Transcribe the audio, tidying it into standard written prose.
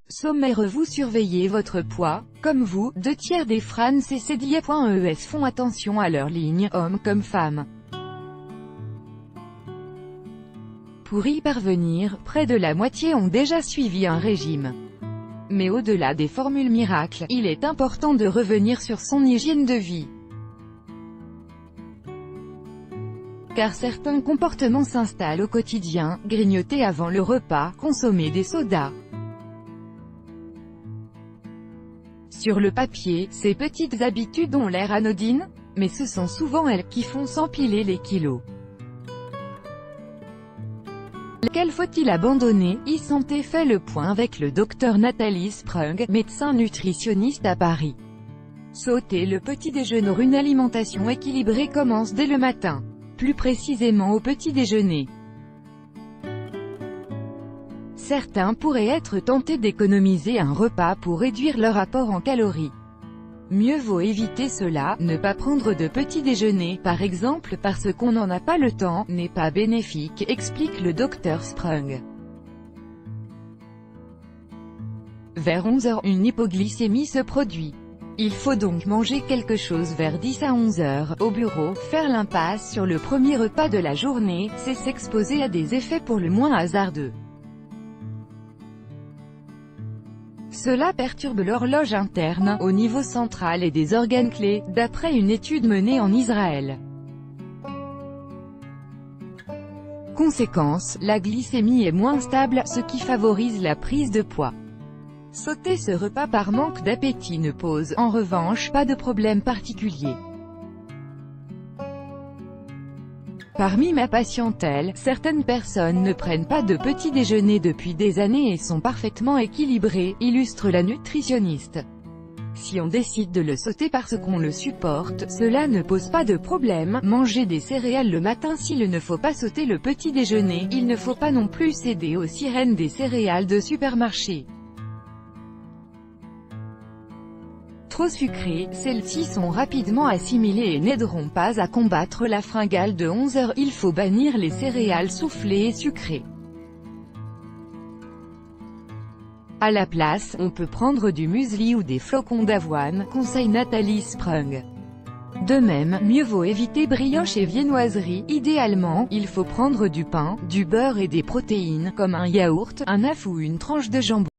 Sommaire: vous surveillez votre poids. Comme vous, 2/3 des FranCCDIA.ES font attention à leur ligne, hommes comme femmes. Pour y parvenir, près de la moitié ont déjà suivi un régime. Mais au-delà des formules miracles, il est important de revenir sur son hygiène de vie. Car certains comportements s'installent au quotidien: grignoter avant le repas, consommer des sodas. Sur le papier, ces petites habitudes ont l'air anodines, mais ce sont souvent elles qui font s'empiler les kilos. Lesquels faut-il abandonner? e-Santé fait le point avec le docteur Nathalie Sprung, médecin nutritionniste à Paris. Sauter le petit déjeuner. Une alimentation équilibrée commence dès le matin. Plus précisément au petit déjeuner. Certains pourraient être tentés d'économiser un repas pour réduire leur apport en calories. Mieux vaut éviter cela. Ne pas prendre de petit déjeuner, par exemple parce qu'on n'en a pas le temps, n'est pas bénéfique, explique le docteur Sprung. Vers 11 h, une hypoglycémie se produit. Il faut donc manger quelque chose vers 10 à 11 h, au bureau. Faire l'impasse sur le premier repas de la journée, c'est s'exposer à des effets pour le moins hasardeux. Cela perturbe l'horloge interne, au niveau central et des organes clés, d'après une étude menée en Israël. Conséquence, la glycémie est moins stable, ce qui favorise la prise de poids. Sauter ce repas par manque d'appétit ne pose, en revanche, pas de problème particulier. Parmi ma patientèle, certaines personnes ne prennent pas de petit déjeuner depuis des années et sont parfaitement équilibrées, illustre la nutritionniste. Si on décide de le sauter parce qu'on le supporte, cela ne pose pas de problème. Manger des céréales le matin. S'il ne faut pas sauter le petit déjeuner, il ne faut pas non plus céder aux sirènes des céréales de supermarché. Trop sucrées, celles-ci sont rapidement assimilées et n'aideront pas à combattre la fringale de 11 h. Il faut bannir les céréales soufflées et sucrées. À la place, on peut prendre du muesli ou des flocons d'avoine, conseille Nathalie Sprung. De même, mieux vaut éviter brioches et viennoiseries. Idéalement, il faut prendre du pain, du beurre et des protéines, comme un yaourt, un œuf ou une tranche de jambon.